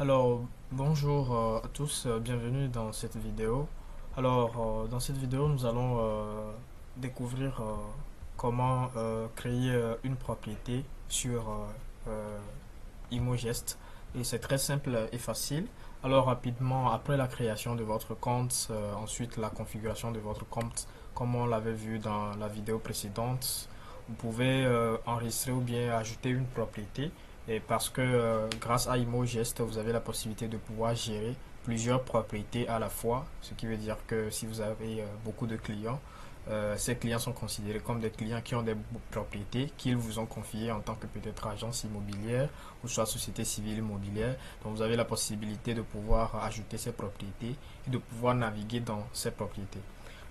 Alors, bonjour à tous, bienvenue dans cette vidéo. Dans cette vidéo, nous allons découvrir comment créer une propriété sur ImoGest. Et c'est très simple et facile. Alors, rapidement, après la création de votre compte, ensuite la configuration de votre compte, comme on l'avait vu dans la vidéo précédente, vous pouvez enregistrer ou bien ajouter une propriété. Et parce que grâce à ImoGest, vous avez la possibilité de pouvoir gérer plusieurs propriétés à la fois, ce qui veut dire que si vous avez beaucoup de clients, ces clients sont considérés comme des clients qui ont des propriétés qu'ils vous ont confiées en tant que peut-être agence immobilière ou soit société civile immobilière. Donc vous avez la possibilité de pouvoir ajouter ces propriétés et de pouvoir naviguer dans ces propriétés.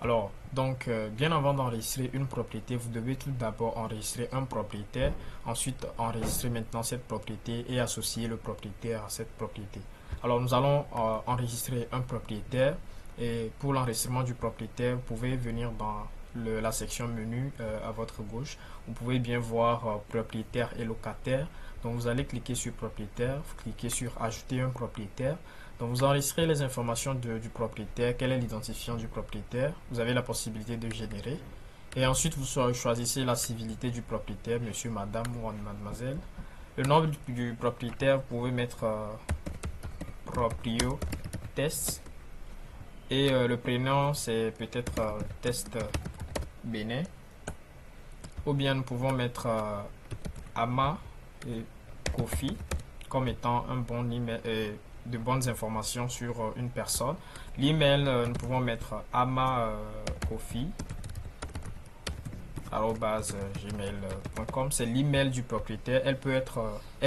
Bien avant d'enregistrer une propriété, vous devez tout d'abord enregistrer un propriétaire, ensuite enregistrer maintenant cette propriété et associer le propriétaire à cette propriété. Alors, nous allons enregistrer un propriétaire et pour l'enregistrement du propriétaire, vous pouvez venir dans la section menu à votre gauche. Vous pouvez bien voir propriétaire et locataire. Donc, vous allez cliquer sur propriétaire, vous cliquez sur ajouter un propriétaire. Donc, vous enregistrez les informations du propriétaire, quel est l'identifiant du propriétaire. Vous avez la possibilité de générer. Et ensuite, vous choisissez la civilité du propriétaire, monsieur, madame ou mademoiselle. Le nom du propriétaire, vous pouvez mettre proprio test. Et le prénom, c'est peut-être test Bénin. Ou bien nous pouvons mettre Ama et Kofi comme étant un bon email, de bonnes informations sur une personne. L'email, nous pouvons mettre amakofi@gmail.com. C'est l'email du propriétaire. Elle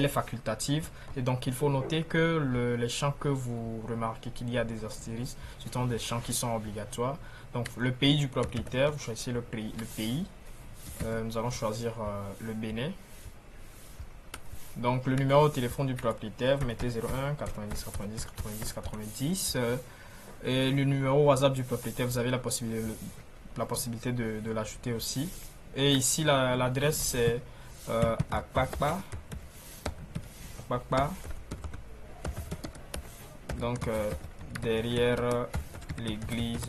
est facultative et donc il faut noter que les champs que vous remarquez qu'il y a des astérisques, ce sont des champs qui sont obligatoires. Donc le pays du propriétaire, vous choisissez le pays. Nous allons choisir le Bénin. Donc le numéro de téléphone du propriétaire, vous mettez 01 90 90 90 90. Et le numéro WhatsApp du propriétaire, vous avez la possibilité de l'ajouter aussi. Et ici, l'adresse, c'est Akpakpa. Donc, derrière l'église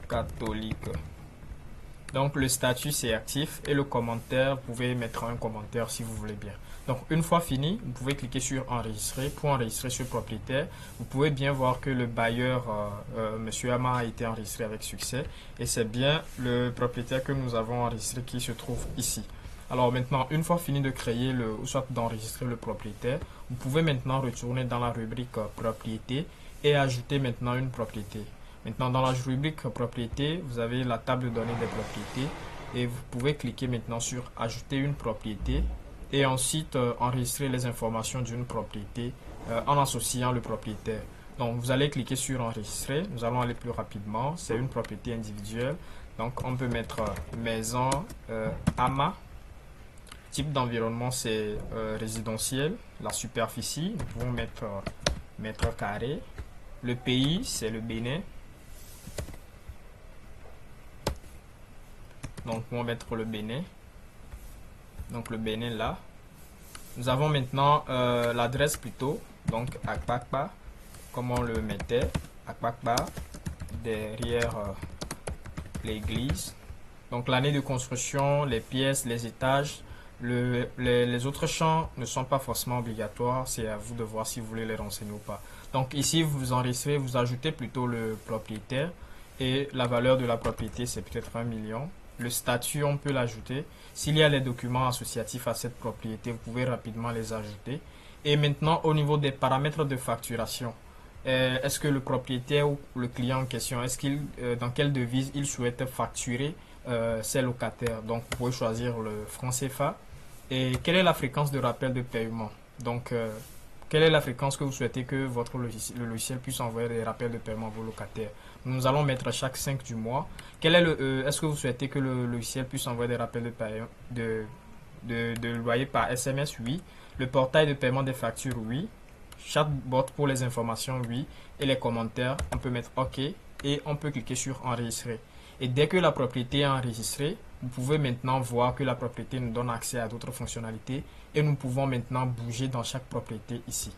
catholique. Donc, le statut, c'est actif. Et le commentaire, vous pouvez mettre un commentaire si vous voulez bien. Donc, une fois fini, vous pouvez cliquer sur enregistrer. Pour enregistrer ce propriétaire, vous pouvez bien voir que le bailleur, Monsieur Ama, a été enregistré avec succès. Et c'est bien le propriétaire que nous avons enregistré qui se trouve ici. Alors maintenant, une fois fini de créer ou soit d'enregistrer le propriétaire, vous pouvez maintenant retourner dans la rubrique propriété et ajouter maintenant une propriété. Maintenant, dans la rubrique propriété, vous avez la table de données des propriétés et vous pouvez cliquer maintenant sur ajouter une propriété et ensuite enregistrer les informations d'une propriété en associant le propriétaire. Donc, vous allez cliquer sur enregistrer. Nous allons aller plus rapidement. C'est une propriété individuelle. Donc, on peut mettre maison AMA. Type d'environnement, c'est résidentiel. La superficie, nous pouvons mettre mètre carré. Le pays, c'est le Bénin. Donc, nous pouvons mettre le Bénin. Donc, le Bénin là. Nous avons maintenant l'adresse plutôt. Donc, Akpakpa, comme on le mettait. Akpakpa, derrière l'église. Donc, l'année de construction, les pièces, les étages. Les autres champs ne sont pas forcément obligatoires. C'est à vous de voir si vous voulez les renseigner ou pas. Donc, ici, vous enregistrez, vous ajoutez plutôt le propriétaire. Et la valeur de la propriété, c'est peut-être 1 million. Le statut, on peut l'ajouter. S'il y a les documents associatifs à cette propriété, vous pouvez rapidement les ajouter. Et maintenant, au niveau des paramètres de facturation, est-ce que le propriétaire ou le client en question, dans quelle devise il souhaite facturer ses locataires? Donc, vous pouvez choisir le franc CFA. Et quelle est la fréquence de rappel de paiement? Donc, quelle est la fréquence que vous souhaitez que le logiciel puisse envoyer des rappels de paiement à vos locataires? Nous allons mettre chaque 5 du mois. Est-ce que vous souhaitez que le logiciel puisse envoyer des rappels de loyer par SMS? Oui. Le portail de paiement des factures? Oui. Chatbot pour les informations? Oui. Et les commentaires, on peut mettre OK et on peut cliquer sur enregistrer. Et dès que la propriété est enregistrée, vous pouvez maintenant voir que la propriété nous donne accès à d'autres fonctionnalités et nous pouvons maintenant bouger dans chaque propriété ici.